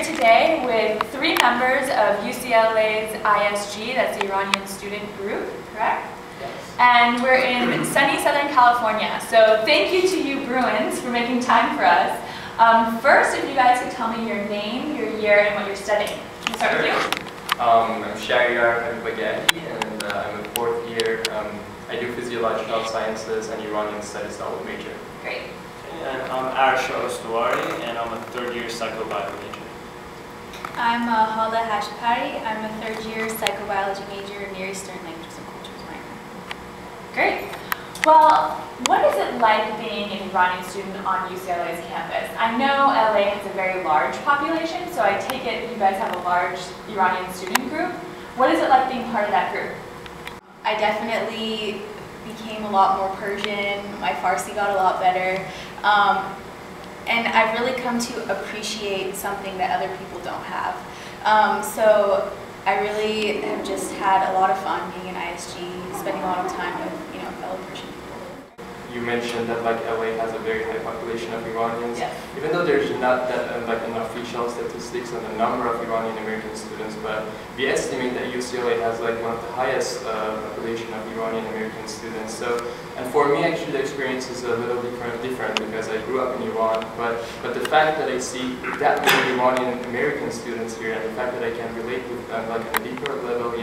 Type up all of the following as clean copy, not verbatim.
today with 3 members of UCLA's ISG, that's the Iranian Student Group, correct? Yes. And we're in sunny Southern California. So thank you to you Bruins for making time for us. First, if you guys could tell me your name, your year, and what you're studying. Can we start with you? I'm Shahriyar Baghdadi, and I'm a 4th year. I do physiological sciences and Iranian studies double major. Great. And I'm Arsha Ostawari, and I'm a 3rd year psychobiology major. I'm Halda Hashpari. I'm a 3rd year psychobiology major, Near Eastern Languages and Cultures minor. Great. Well, what is it like being an Iranian student on UCLA's campus? I know LA has a very large population, so I take it you guys have a large Iranian student group. What is it like being part of that group? I definitely became a lot more Persian. My Farsi got a lot better. And I've really come to appreciate something that other people don't have. So I really have just had a lot of fun being in ISG, spending a lot of time with fellow Persian people. You mentioned that LA has a very high population of Iranians. Yes. Even though there's not that enough official statistics on the number of Iranian American students, but we estimate that UCLA has one of the highest population of Iranian American students. So, and for me actually the experience is a little different because I grew up in Iran, but the fact that I see that many Iranian American students here and the fact that I can relate with them on a deeper level,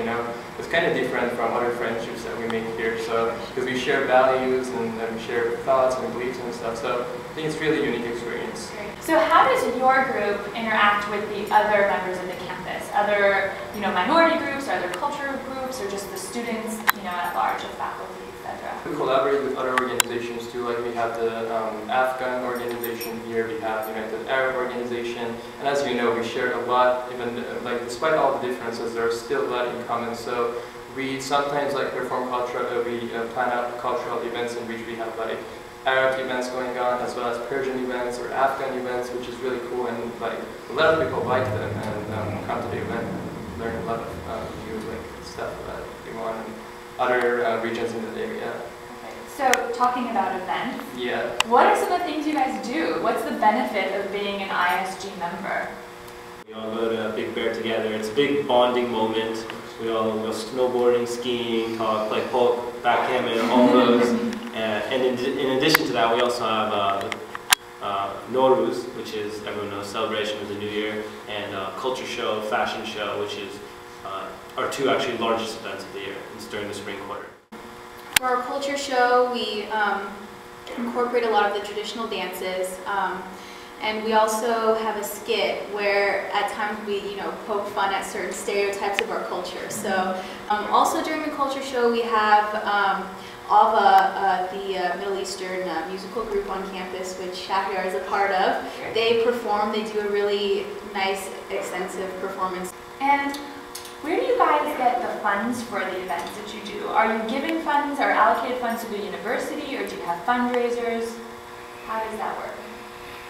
it's kind of different from other friendships that we make here. So, because we share values and we share thoughts and beliefs and stuff, so I think it's really a unique experience. So how does your group interact with the other members of the campus? Other, minority groups, or other cultural groups, or just the students, at large, the faculty, etc.? We collaborate with other organizations too, like we have the Afghan organization here, we have the United Arab Organization, and as you know, we share a lot, even despite all the differences, there's still a lot in common. So we sometimes perform we plan out cultural events in which we have Arab events going on, as well as Persian events or Afghan events, which is really cool, and a lot of people like them and come to the event and learn a lot of new stuff about Iran and other regions in the area. Okay. So talking about events, yeah. What are some of the things you guys do? What's the benefit of being an ISG member? We all go to Big Bear together. It's a big bonding moment. We all go snowboarding, skiing, play poke, backgammon, all those. And in addition to that, we also have Nowruz, which is, everyone knows, celebration of the New Year, and culture show, fashion show, which is our 2 actually largest events of the year. It's during the spring quarter. For our culture show, we incorporate a lot of the traditional dances. And we also have a skit where at times we, poke fun at certain stereotypes of our culture. So also during the culture show we have AVA, the Middle Eastern musical group on campus, which Shahriyar is a part of. They perform, they do a really nice, extensive performance. And where do you guys get the funds for the events that you do? Are you giving funds or allocated funds to the university, or do you have fundraisers? How does that work?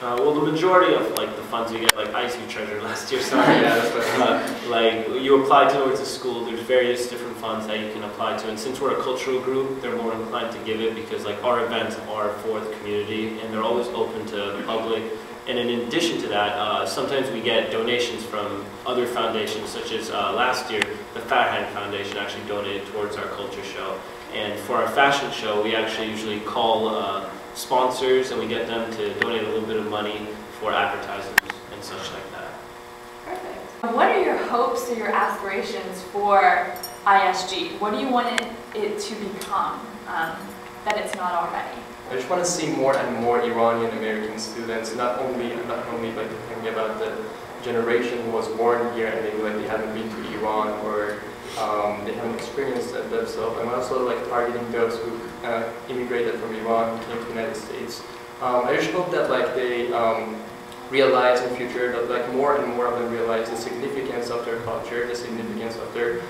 Well, the majority of the funds we get, ISU Treasure last year, sorry, Yeah, that's what you apply towards a school. There's various different funds that you can apply to, and since we're a cultural group, they're more inclined to give it because our events are for the community and they're always open to the public. And in addition to that, sometimes we get donations from other foundations, such as last year, the Farhang Foundation actually donated towards our culture show. And for our fashion show, we actually usually call sponsors and we get them to donate a little bit of money for advertisements and such like that. Perfect. What are your hopes or your aspirations for ISG? What do you want it to become that it's not already? I just want to see more and more Iranian American students, not only thinking about the generation who was born here and maybe they haven't been to Iran or they haven't experienced that themselves. I'm also targeting those who immigrated from Iran, came to the United States. I just hope that they realize in the future that more and more of them realize the significance of their culture, the significance of their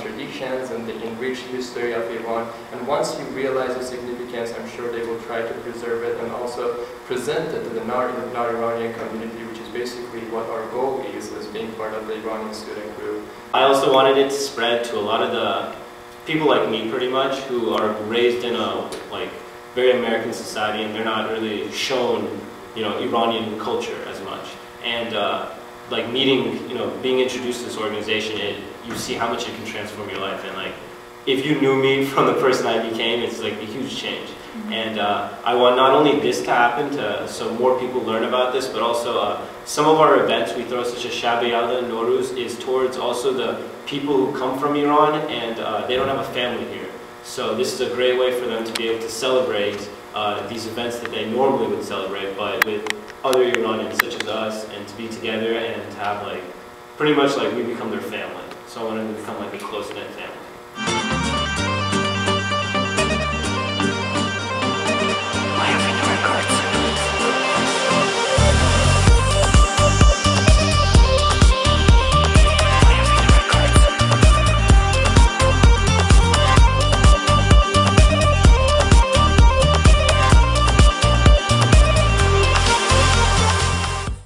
traditions and the enriched history of Iran. And once you realize the significance, I'm sure they will try to preserve it and also present it to the non-Iranian community, which is basically what our goal is as being part of the Iranian student group. I also wanted it to spread to a lot of the people like me, pretty much, who are raised in a very American society and they're not really shown, Iranian culture as much. And like meeting, you know, being introduced to this organization, you see how much it can transform your life. And like, if you knew me from the person I became, it's like a huge change. And I want not only this to happen, so more people learn about this, but also some of our events we throw, such as Shab Yalda and Nowruz, is towards also the people who come from Iran and they don't have a family here. So this is a great way for them to be able to celebrate these events that they normally would celebrate, but with other Iranians such as us, and to be together and to have like, pretty much like we become their family. So I want them to become like a close-knit family.